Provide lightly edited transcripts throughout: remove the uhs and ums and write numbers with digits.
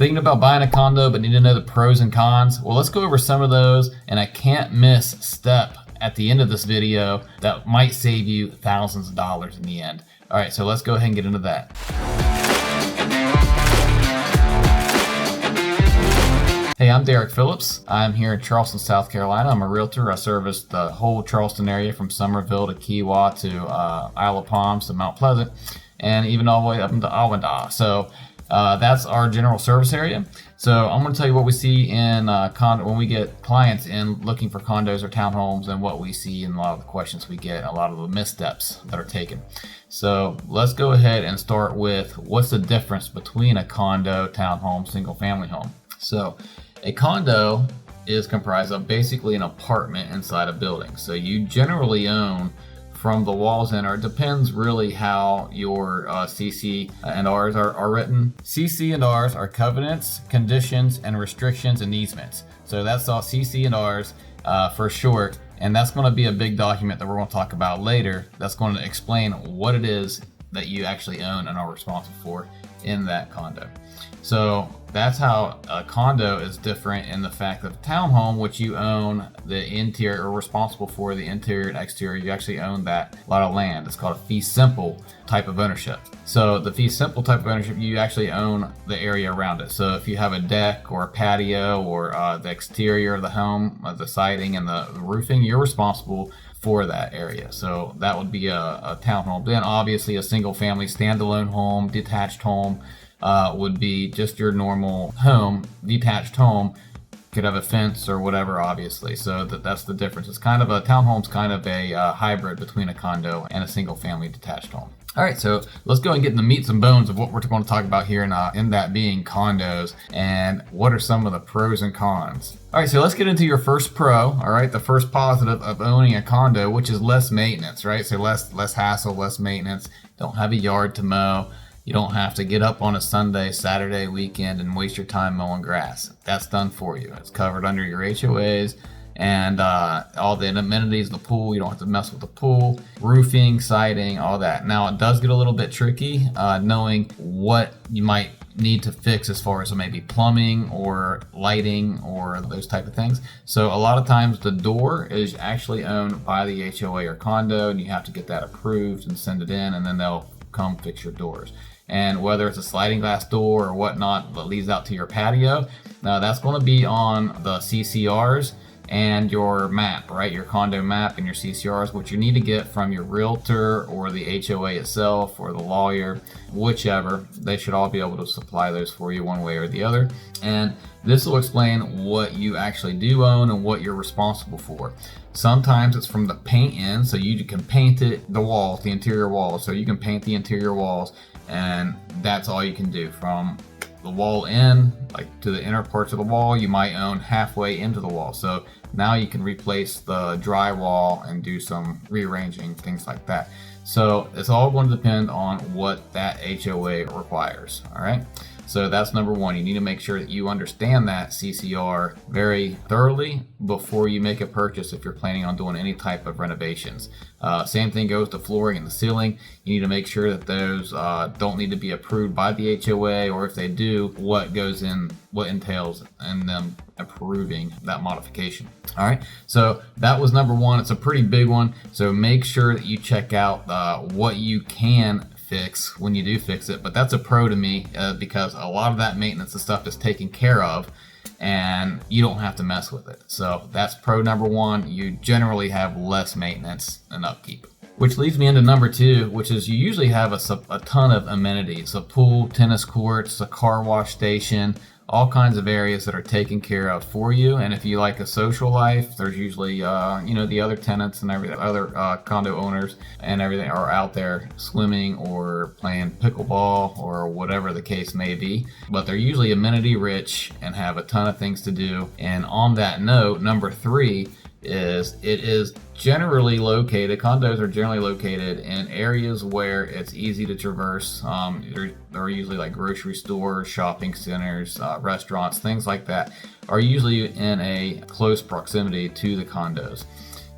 Thinking about buying a condo but need to know the pros and cons? Well, let's go over some of those, and a can't miss step at the end of this video that might save you thousands of dollars in the end. All right, so let's go ahead and get into that. Hey, I'm Derek Phillips. I'm here in Charleston, South Carolina. I'm a realtor. I service the whole Charleston area from Somerville to Kewah to Isle of Palms to Mount Pleasant, and even all the way up into Awanda. So that's our general service area. So I'm going to tell you what we see in when we get clients in looking for condos or townhomes, and what we see in a lot of the questions we get, a lot of the missteps that are taken. So let's go ahead and start with what's the difference between a condo, townhome, single family home. So a condo is comprised of basically an apartment inside a building. So you generally own from the walls in, or it depends really how your CC and Rs are written. CC and Rs are covenants, conditions, and restrictions and easements. So that's all CC and Rs for short. And that's going to be a big document that we're going to talk about later. That's going to explain what it is that you actually own and are responsible for in that condo. So that's how a condo is different in the fact that a townhome, which you own the interior, or responsible for the interior and exterior, you actually own that lot of land. It's called a fee simple type of ownership. So the fee simple type of ownership, you actually own the area around it. So if you have a deck or a patio or the exterior of the home, the siding and the roofing, you're responsible for that area. So that would be a townhome. Then obviously a single family standalone home, detached home, would be just your normal home, detached home. Could have a fence or whatever, obviously. So that's the difference. It's kind of a townhome's kind of a hybrid between a condo and a single family detached home. All right, so let's go and get in the meats and bones of what we're going to talk about here, in that being condos, and what are some of the pros and cons. All right, so let's get into your first pro, all right, the first positive of owning a condo, which is less maintenance, right? So less hassle, less maintenance. Don't have a yard to mow. You don't have to get up on a Sunday, Saturday, weekend and waste your time mowing grass. That's done for you. It's covered under your HOAs and all the amenities, the pool. You don't have to mess with the pool, roofing, siding, all that. Now, it does get a little bit tricky knowing what you might need to fix as far as maybe plumbing or lighting or those type of things. So a lot of times the door is actually owned by the HOA or condo, and you have to get that approved and send it in, and then they'll come fix your doors. And whether it's a sliding glass door or whatnot that leads out to your patio, that's going to be on the CCRs and your map, right? Your condo map and your CCRs, which you need to get from your realtor or the HOA itself or the lawyer, whichever. They should all be able to supply those for you one way or the other. And this will explain what you actually do own and what you're responsible for. Sometimes it's from the paint end, so you can paint the walls, the interior walls. So you can paint the interior walls, and that's all you can do. From the wall in, like to the inner parts of the wall, you might own halfway into the wall. So now you can replace the drywall and do some rearranging, things like that. So it's all going to depend on what that HOA requires, all right? So that's number one. You need to make sure that you understand that CCR very thoroughly before you make a purchase if you're planning on doing any type of renovations. Same thing goes to flooring and the ceiling. You need to make sure that those don't need to be approved by the HOA, or if they do, what goes in, what entails in them approving that modification. All right, so that was number one. It's a pretty big one. So make sure that you check out what you can fix when you do fix it. But that's a pro to me because a lot of that maintenance and stuff is taken care of and you don't have to mess with it. So that's pro number one. You generally have less maintenance and upkeep. Which leads me into number two, which is you usually have a ton of amenities: a pool, tennis courts, a car wash station, all kinds of areas that are taken care of for you. And if you like a social life, there's usually, the other tenants and everything, other condo owners and everything are out there swimming or playing pickleball or whatever the case may be. But they're usually amenity rich and have a ton of things to do. And on that note, number three is it is generally located, condos are generally located in areas where it's easy to traverse. They're usually like grocery stores, shopping centers, restaurants, things like that are usually in a close proximity to the condos.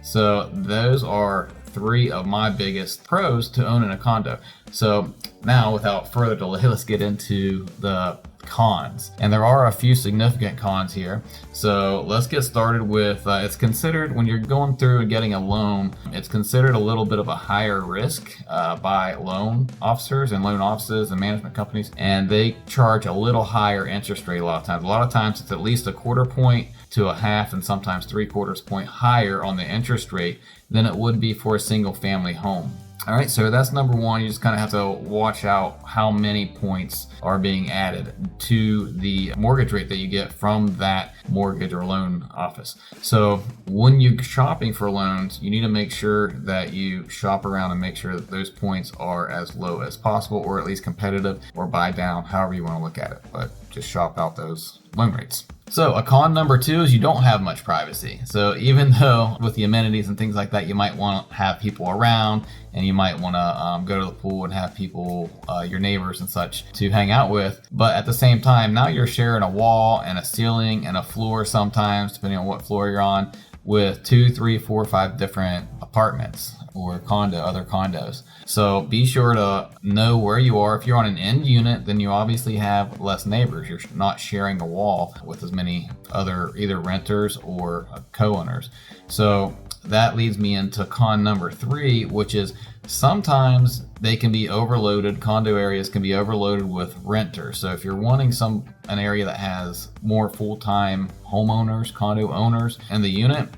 So those are three of my biggest pros to owning a condo. So now, without further delay, let's get into the cons, and there are a few significant cons here. So let's get started with it's considered, when you're going through and getting a loan, it's considered a little bit of a higher risk by loan officers and loan offices and management companies, and they charge a little higher interest rate a lot of times. A lot of times it's at least a quarter point to a half and sometimes 3/4 point higher on the interest rate than it would be for a single family home. All right, so that's number one. You just kind of have to watch out how many points are being added to the mortgage rate that you get from that mortgage or loan office. So when you're shopping for loans, you need to make sure that you shop around and make sure that those points are as low as possible, or at least competitive, or buy down, however you want to look at it. But just shop out those loan rates. So a con number two is you don't have much privacy. So even though with the amenities and things like that, you might want to have people around, and you might want to go to the pool and have people, your neighbors and such, to hang out with. But at the same time, now you're sharing a wall and a ceiling and a floor sometimes, depending on what floor you're on, with 2, 3, 4, 5 different apartments or other condos. So be sure to know where you are. If you're on an end unit, then you obviously have less neighbors. You're not sharing a wall with as many other either renters or co-owners. So that leads me into con number 3, which is sometimes they can be overloaded. Condo areas can be overloaded with renters. So if you're wanting an area that has more full-time homeowners, condo owners in the unit,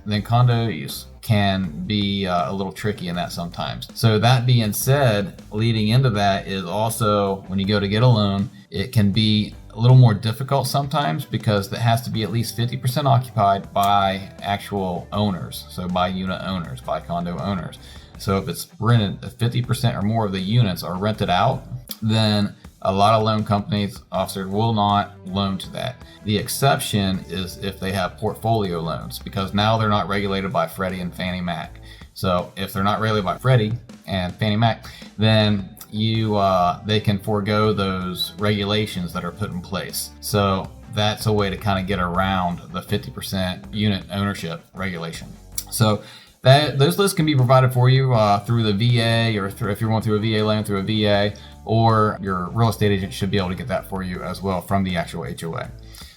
then condos can be a little tricky in that sometimes. So that being said, leading into that is also when you go to get a loan, it can be a little more difficult sometimes because it has to be at least 50% occupied by actual owners. So by unit owners, by condo owners. So if it's rented, if 50% or more of the units are rented out, then a lot of loan companies, officers, will not loan to that. The exception is if they have portfolio loans, because now they're not regulated by Freddie and Fannie Mac. So if they're not regulated by Freddie and Fannie Mac, then they can forego those regulations that are put in place. So that's a way to kind of get around the 50% unit ownership regulation. So those lists can be provided for you through the VA, or if you're going through a VA loan through a VA, or your real estate agent should be able to get that for you as well from the actual HOA.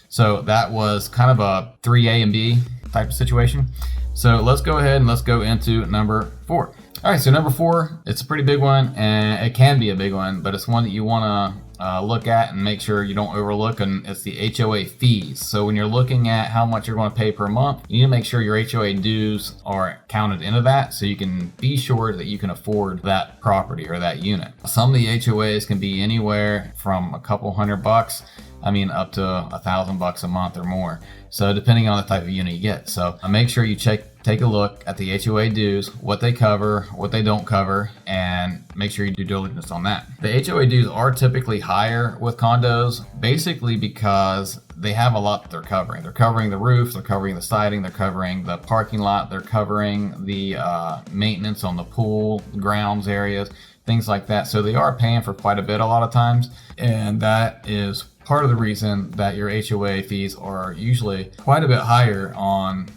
So that was kind of a 3A and B type of situation. So let's go ahead and let's go into number 4. All right, so number 4, it's a pretty big one, and it can be a big one, but it's one that you want to look at and make sure you don't overlook, and it's the HOA fees. So when you're looking at how much you're going to pay per month, you need to make sure your HOA dues are counted into that, so you can be sure that you can afford that property or that unit. Some of the HOAs can be anywhere from a couple $100, up to $1,000 a month or more. So depending on the type of unit you get. So make sure you take a look at the HOA dues, what they cover, what they don't cover, and make sure you do diligence on that. The HOA dues are typically higher with condos, basically because they have a lot that they're covering. They're covering the roof, they're covering the siding, they're covering the parking lot, they're covering the maintenance on the pool, grounds areas, things like that. So they are paying for quite a bit a lot of times, and that is part of the reason that your HOA fees are usually quite a bit higher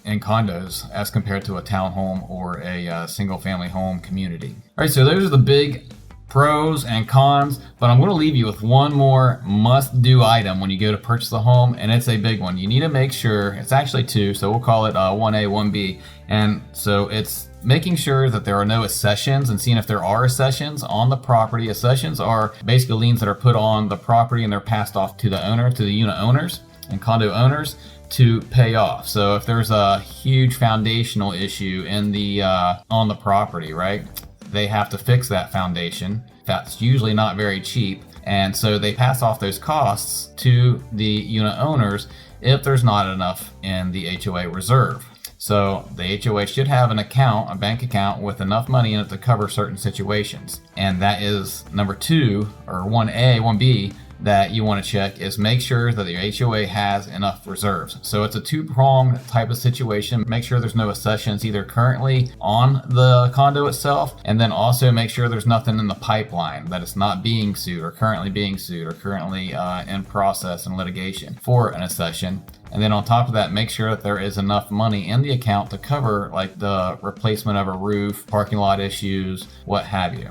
in condos as compared to a townhome or a single family home community. All right, so those are the big pros and cons, but I'm going to leave you with one more must-do item when you go to purchase a home, and it's a big one. You need to make sure, it's actually 2, so we'll call it 1A, 1B, and so it's making sure that there are no accessions and seeing if there are accessions on the property. Accessions are basically liens that are put on the property and they're passed off to the unit owners and condo owners to pay off. So if there's a huge foundational issue on the property, right, they have to fix that foundation. That's usually not very cheap. And so they pass off those costs to the unit owners if there's not enough in the HOA reserve. So the HOA should have a bank account with enough money in it to cover certain situations. And that is number 2, or 1A, 1B, that you want to check, is make sure that your HOA has enough reserves. So it's a 2-pronged type of situation. Make sure there's no accessions either currently on the condo itself, and then also make sure there's nothing in the pipeline, that it's not being sued or currently being sued or currently in process and litigation for an accession. And then on top of that, make sure that there is enough money in the account to cover like the replacement of a roof, parking lot issues, what have you.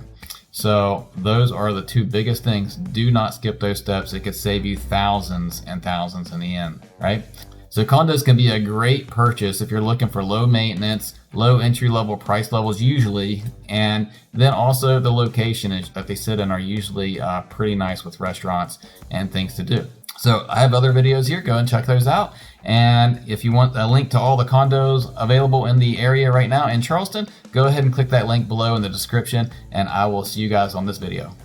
So those are the two biggest things. Do not skip those steps. It could save you thousands and thousands in the end, right? So condos can be a great purchase if you're looking for low maintenance, low entry level price levels usually, and then also the location that they sit in are usually pretty nice with restaurants and things to do. So I have other videos here, go and check those out. And if you want a link to all the condos available in the area right now in Charleston, go ahead and click that link below in the description, and I will see you guys on this video.